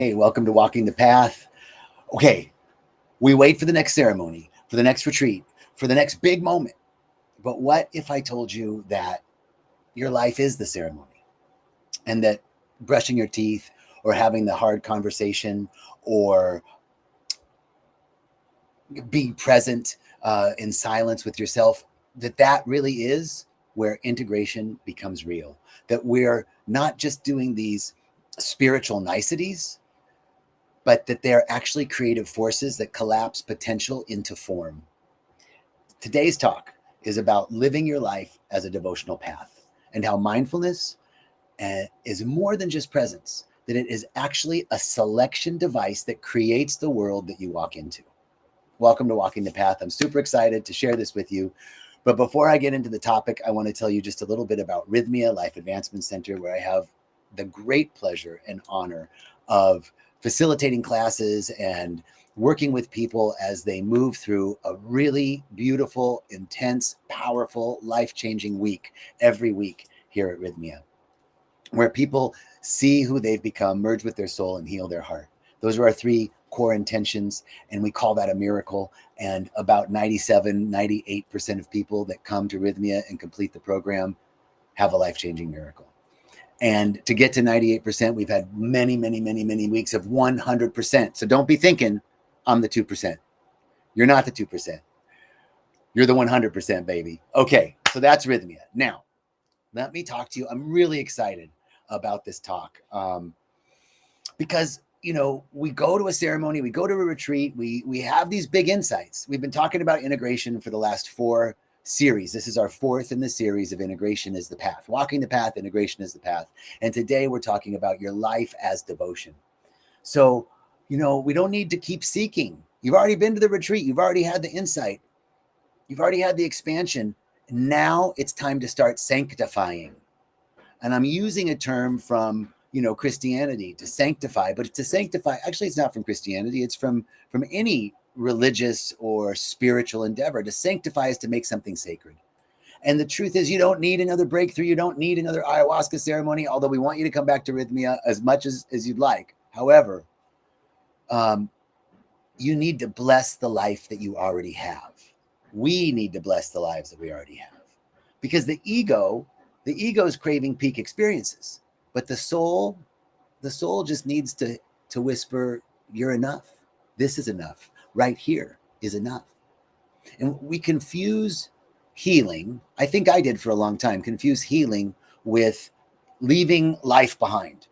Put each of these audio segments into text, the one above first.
Hey, welcome to Walking the Path. Okay, we wait for the next ceremony, for the next retreat, for the next big moment. But what if I told you that your life is the ceremony and that brushing your teeth or having the hard conversation or being present in silence with yourself, that really is where integration becomes real? That we're not just doing these spiritual niceties, but that they're actually creative forces that collapse potential into form. Today's talk is about living your life as a devotional path and how mindfulness is more than just presence, that it is actually a selection device that creates the world that you walk into. Welcome to Walking the Path. I'm super excited to share this with you. But before I get into the topic, I want to tell you just a little bit about Rythmia Life Advancement Center, where I have the great pleasure and honor of facilitating classes and working with people as they move through a really beautiful, intense, powerful, life-changing week every week here at Rythmia, where people see who they've become, merge with their soul, and heal their heart. Those are our three core intentions, and we call that a miracle. And about 98% of people that come to Rythmia and complete the program have a life-changing miracle. And to get to 98%, we've had many, many, many, many weeks of 100%. So don't be thinking I'm the 2%. You're not the 2%. You're the 100%, baby. Okay, so that's Rythmia. Now, let me talk to you. I'm really excited about this talk because, we go to a ceremony, we go to a retreat, we have these big insights. We've been talking about integration for the last 4 series. This is our 4th in the series of Integration is the Path. Walking the Path, Integration is the Path. And today we're talking about your life as devotion. So, we don't need to keep seeking. You've already been to the retreat. You've already had the insight. You've already had the expansion. Now it's time to start sanctifying. And I'm using a term from Christianity, to sanctify, but to sanctify, actually it's not from Christianity, it's from any religious or spiritual endeavor. To sanctify is to make something sacred. And the truth is, you don't need another breakthrough. You don't need another ayahuasca ceremony, although we want you to come back to Rythmia as much as you'd like. However, you need to bless the life that you already have. We need to bless the lives that we already have, because the ego is craving peak experiences, but the soul just needs to whisper, you're enough. This is enough. Right here is enough. And we confuse healing, I think I did for a long time, confuse healing with leaving life behind.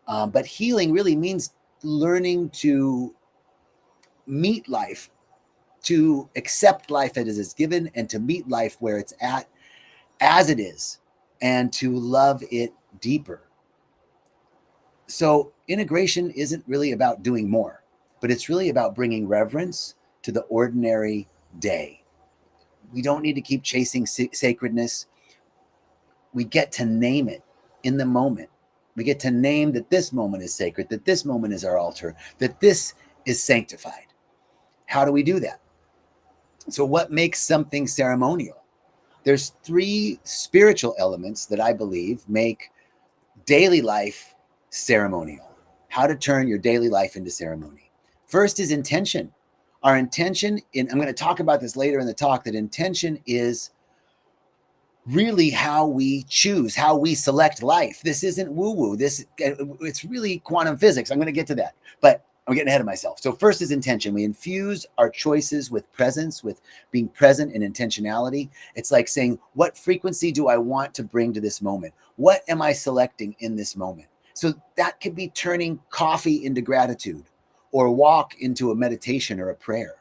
But healing really means learning to meet life, to accept life as it is given, and to meet life where it's at as it is, and to love it deeper. So integration isn't really about doing more, but it's really about bringing reverence to the ordinary day. We don't need to keep chasing sacredness. We get to name it in the moment. We get to name that this moment is sacred, that this moment is our altar, that this is sanctified. How do we do that? So what makes something ceremonial? There's 3 spiritual elements that I believe make daily life ceremonial. How to turn your daily life into ceremony. First is intention. Our intention, I'm going to talk about this later in the talk, that intention is really how we choose, how we select life. This isn't woo-woo. It's really quantum physics. I'm going to get to that, but I'm getting ahead of myself. So first is intention. We infuse our choices with presence, with being present and intentionality. It's like saying, what frequency do I want to bring to this moment? What am I selecting in this moment? So that could be turning coffee into gratitude, or walk into a meditation or a prayer.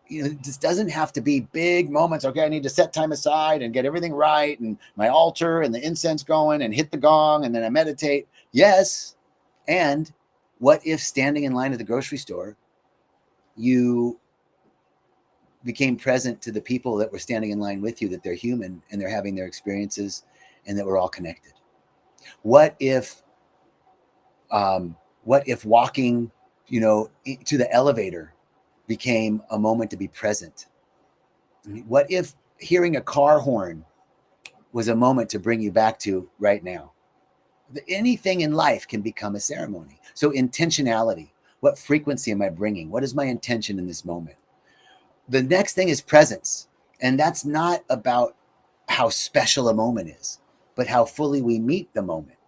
This doesn't have to be big moments. Okay, I need to set time aside and get everything right, and my altar and the incense going, and hit the gong, and then I meditate. Yes. And what if standing in line at the grocery store, you became present to the people that were standing in line with you, that they're human and they're having their experiences, and that we're all connected? What if walking, to the elevator became a moment to be present? What if hearing a car horn was a moment to bring you back to right now? anything in life can become a ceremony. So intentionality. What frequency am I bringing? What is my intention in this moment? The next thing is presence. And that's not about how special a moment is, but how fully we meet the moment.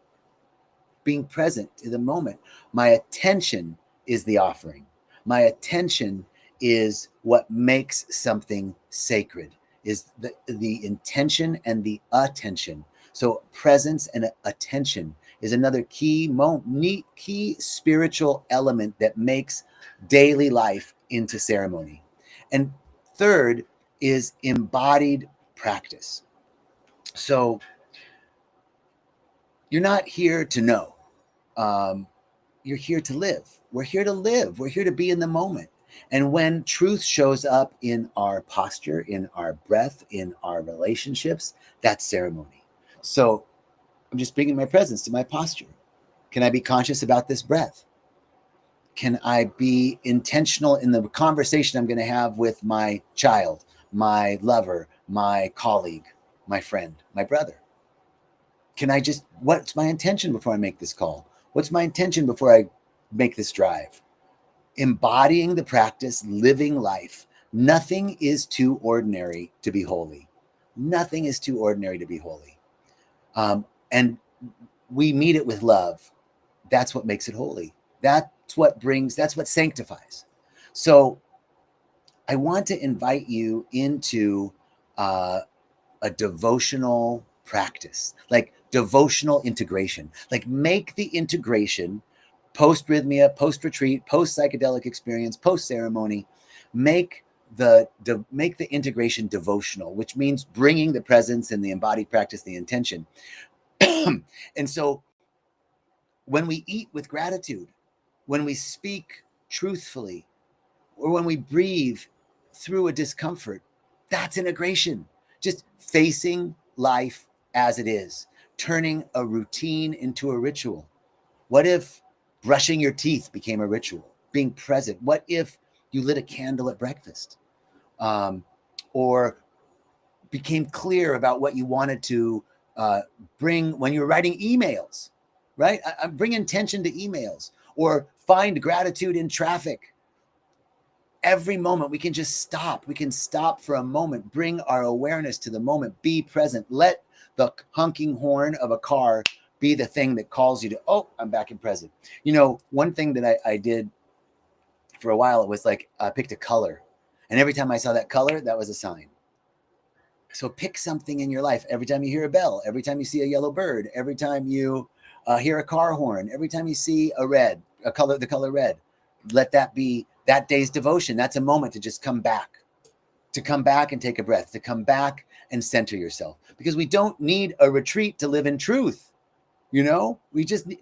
Being present to the moment. My attention is the offering. My attention is what makes something sacred, is the intention and the attention. So presence and attention is another key spiritual element that makes daily life into ceremony. And third is embodied practice. So you're not here to know. You're here to live. We're here to live. We're here to be in the moment. And when truth shows up in our posture, in our breath, in our relationships, that's ceremony. So I'm just bringing my presence to my posture. Can I be conscious about this breath? Can I be intentional in the conversation I'm going to have with my child, my lover, my colleague, my friend, my brother? Can I just, what's my intention before I make this call? What's my intention before I make this drive? Embodying the practice, living life. Nothing is too ordinary to be holy. Nothing is too ordinary to be holy. And we meet it with love. That's what makes it holy. That's what sanctifies. So I want to invite you into a devotional practice, like devotional integration, like make the integration post rythmia, post retreat, post psychedelic experience, post ceremony, make the integration devotional, which means bringing the presence and the embodied practice, the intention. And so when we eat with gratitude, when we speak truthfully, or when we breathe through a discomfort, that's integration. Just facing life as it is, turning a routine into a ritual. What if brushing your teeth became a ritual? Being present. What if you lit a candle at breakfast, or became clear about what you wanted to bring when you were writing emails, right? Bring intention to emails, or find gratitude in traffic. Every moment we can just stop. We can stop for a moment, bring our awareness to the moment, be present. Let the honking horn of a car be the thing that calls you to, oh, I'm back in present. You know, one thing that I did for a while, it was like I picked a color. And every time I saw that color, that was a sign. So pick something in your life. Every time you hear a bell, every time you see a yellow bird, every time you hear a car horn, every time you see the color red, let that be that day's devotion. That's a moment to just come back and take a breath, to come back and center yourself, because we don't need a retreat to live in truth. You know,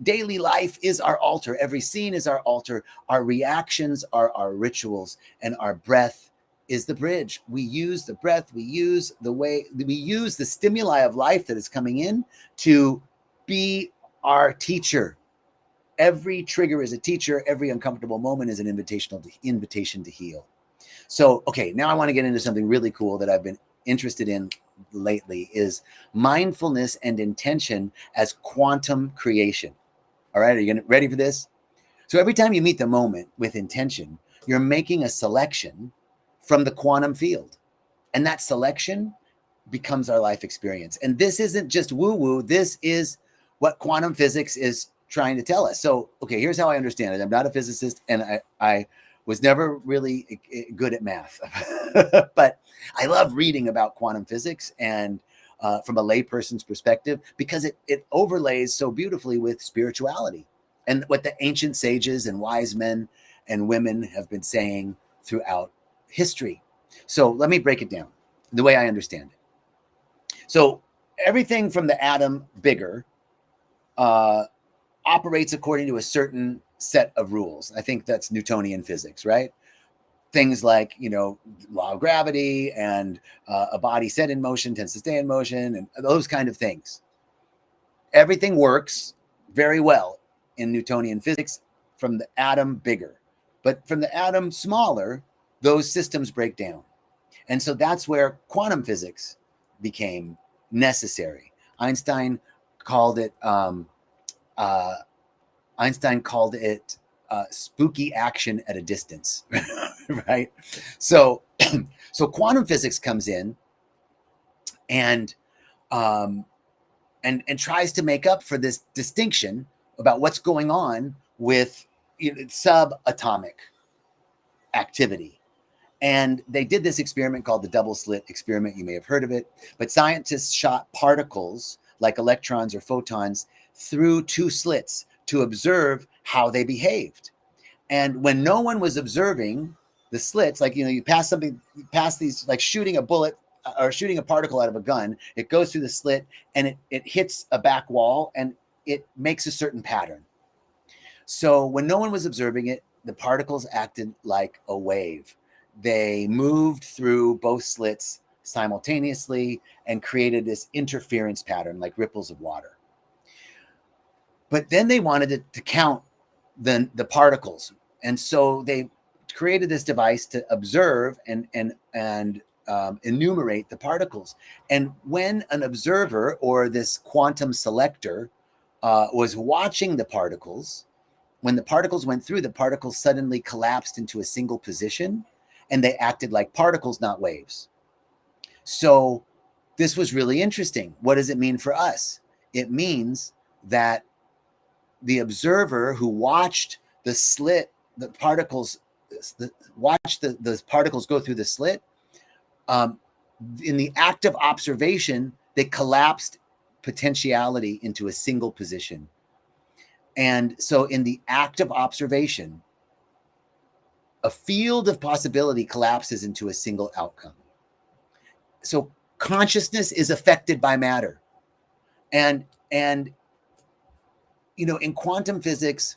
daily life is our altar. Every scene is our altar. Our reactions are our rituals, and our breath is the bridge. We use the breath. We use the stimuli of life that is coming in to be our teacher. Every trigger is a teacher. Every uncomfortable moment is an invitation to heal. So, okay, now I want to get into something really cool that I've been interested in lately, is mindfulness and intention as quantum creation. All right, are you ready for this? So every time you meet the moment with intention, you're making a selection from the quantum field. And that selection becomes our life experience. And this isn't just woo-woo. This is what quantum physics is trying to tell us. So, okay, here's how I understand it. I'm not a physicist, and I was never really good at math, but I love reading about quantum physics and from a layperson's perspective, because it overlays so beautifully with spirituality and what the ancient sages and wise men and women have been saying throughout history. So let me break it down the way I understand it. So everything from the atom bigger operates according to a certain set of rules. I think that's Newtonian physics, right? Things like, law of gravity, and a body set in motion tends to stay in motion, and those kind of things. Everything works very well in Newtonian physics from the atom bigger. But from the atom smaller, those systems break down. And so that's where quantum physics became necessary. Einstein called it Einstein called it spooky action at a distance, right? So, so quantum physics comes in and um, and tries to make up for this distinction about what's going on with subatomic activity. And they did this experiment called the double slit experiment. You may have heard of it. But scientists shot particles like electrons or photons through two slits to observe how they behaved. And when no one was observing the slits, like, you pass something, you pass these, like shooting a bullet or shooting a particle out of a gun, it goes through the slit and it hits a back wall and it makes a certain pattern. So when no one was observing it, the particles acted like a wave. They moved through both slits simultaneously and created this interference pattern like ripples of water. But then they wanted to count the particles. And so they created this device to observe and enumerate the particles. And when an observer or this quantum selector was watching the particles, when the particles went through, the particles suddenly collapsed into a single position and they acted like particles, not waves. So this was really interesting. What does it mean for us? It means that the observer who watched the slit, the particles, watched the particles go through the slit, in the act of observation, they collapsed potentiality into a single position. And so in the act of observation, a field of possibility collapses into a single outcome. So consciousness is affected by matter. And in quantum physics,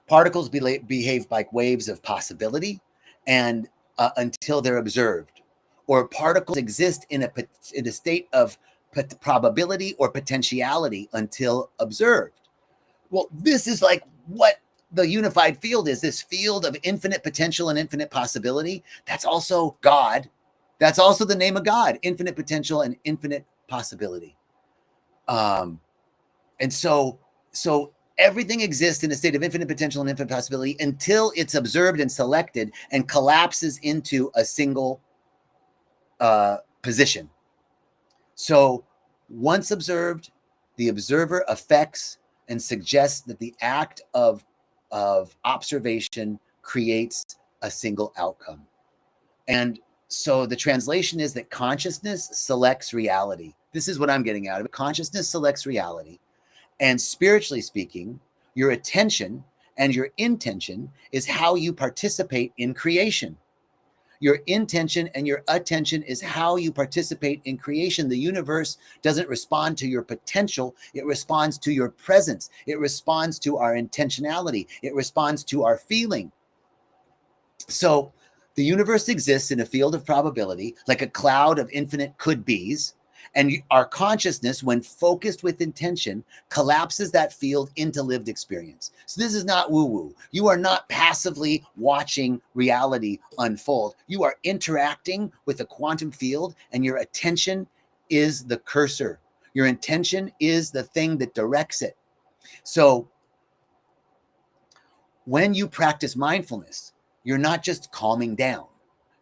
particles behave like waves of possibility and until they're observed. Or particles exist in a state of probability or potentiality until observed. Well, this is like what the unified field is, this field of infinite potential and infinite possibility. That's also God. That's also the name of God, infinite potential and infinite possibility. And so everything exists in a state of infinite potential and infinite possibility until it's observed and selected and collapses into a single position. So once observed, the observer affects and suggests that the act of observation creates a single outcome. And so the translation is that consciousness selects reality. This is what I'm getting out of it. Consciousness selects reality. And spiritually speaking, your attention and your intention is how you participate in creation. Your intention and your attention is how you participate in creation. The universe doesn't respond to your potential. It responds to your presence. It responds to our intentionality. It responds to our feeling. So the universe exists in a field of probability, like a cloud of infinite could-bes. And our consciousness, when focused with intention, collapses that field into lived experience. So this is not woo-woo. You are not passively watching reality unfold. You are interacting with a quantum field, and your attention is the cursor. Your intention is the thing that directs it. So when you practice mindfulness, you're not just calming down.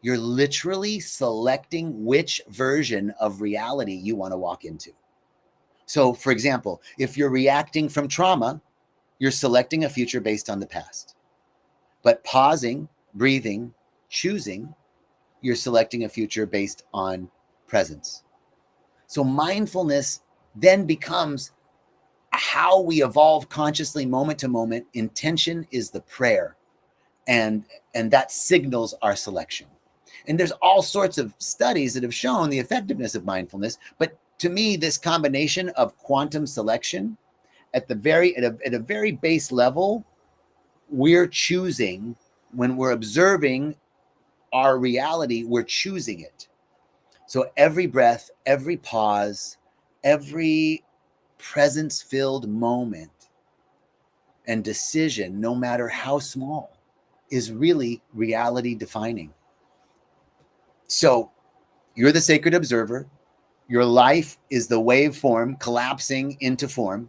You're literally selecting which version of reality you want to walk into. So, for example, if you're reacting from trauma, you're selecting a future based on the past. But pausing, breathing, choosing, you're selecting a future based on presence. So mindfulness then becomes how we evolve consciously moment to moment. Intention is the prayer, and that signals our selection. And there's all sorts of studies that have shown the effectiveness of mindfulness. But to me, this combination of quantum selection at a very base level, we're choosing, when we're observing our reality, we're choosing it. So every breath, every pause, every presence-filled moment and decision, no matter how small, is really reality defining. So you're the sacred observer. Your life is the waveform collapsing into form.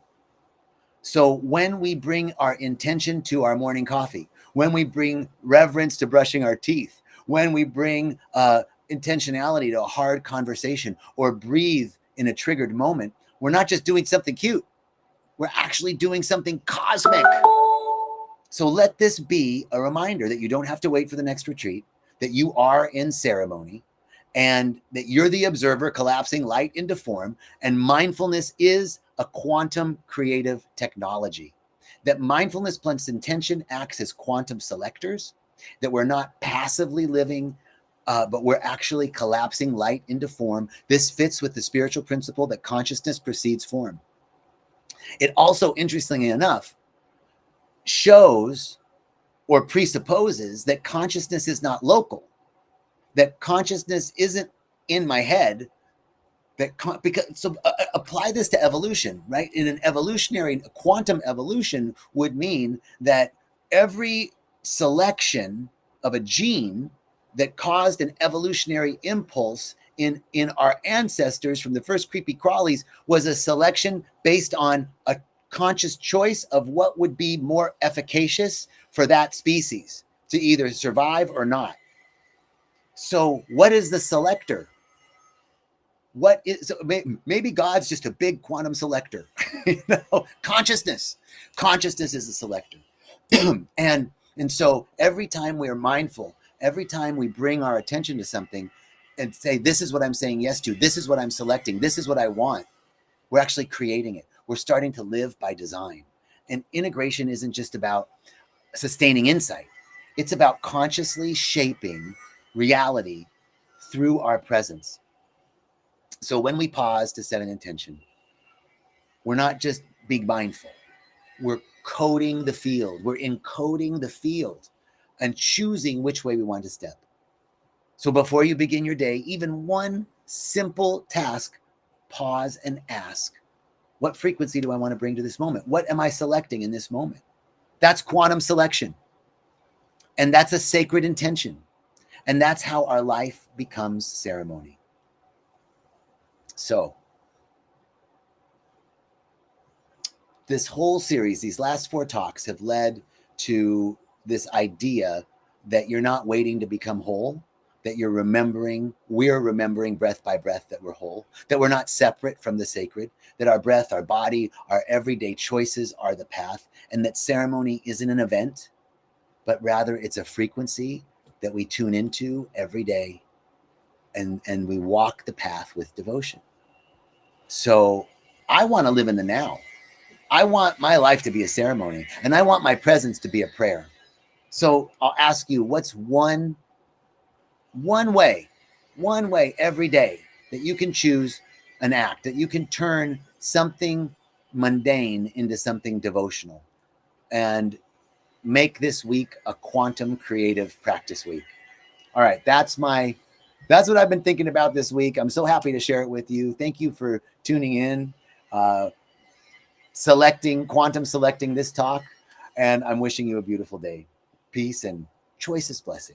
So when we bring our intention to our morning coffee, when we bring reverence to brushing our teeth, when we bring intentionality to a hard conversation or breathe in a triggered moment, we're not just doing something cute. We're actually doing something cosmic. So let this be a reminder that you don't have to wait for the next retreat, that you are in ceremony, and that you're the observer collapsing light into form. And mindfulness is a quantum creative technology. That mindfulness plus intention acts as quantum selectors, that we're not passively living, but we're actually collapsing light into form. This fits with the spiritual principle that consciousness precedes form. It also, interestingly enough, shows or presupposes that consciousness is not local, that consciousness isn't in my head. Apply this to evolution, right? In an evolutionary, quantum evolution would mean that every selection of a gene that caused an evolutionary impulse in our ancestors from the first creepy crawlies was a selection based on a conscious choice of what would be more efficacious for that species to either survive or not. So what is the selector? What is, maybe God's just a big quantum selector. Consciousness is a selector. and so every time we are mindful, every time we bring our attention to something and say, this is what I'm saying yes to, this is what I'm selecting, this is what I want, we're actually creating it. We're starting to live by design. And integration isn't just about sustaining insight. It's about consciously shaping reality through our presence. So when we pause to set an intention, we're not just being mindful. We're coding the field. We're encoding the field and choosing which way we want to step. So before you begin your day, even one simple task, pause and ask, what frequency do I want to bring to this moment? What am I selecting in this moment? That's quantum selection. And that's a sacred intention. And that's how our life becomes ceremony. So this whole series, these last 4 talks have led to this idea that you're not waiting to become whole, that we're remembering breath by breath that we're whole, that we're not separate from the sacred, that our breath, our body, our everyday choices are the path, and that ceremony isn't an event, but rather it's a frequency that we tune into every day, and we walk the path with devotion. So I want to live in the now. I want my life to be a ceremony, and I want my presence to be a prayer. So I'll ask you, what's one way every day that you can choose an act, that you can turn something mundane into something devotional, and make this week a quantum creative practice week? All right, that's what I've been thinking about this week. I'm so happy to share it with you. Thank you for tuning in. Quantum selecting this talk, and I'm wishing you a beautiful day. Peace and choicest blessings.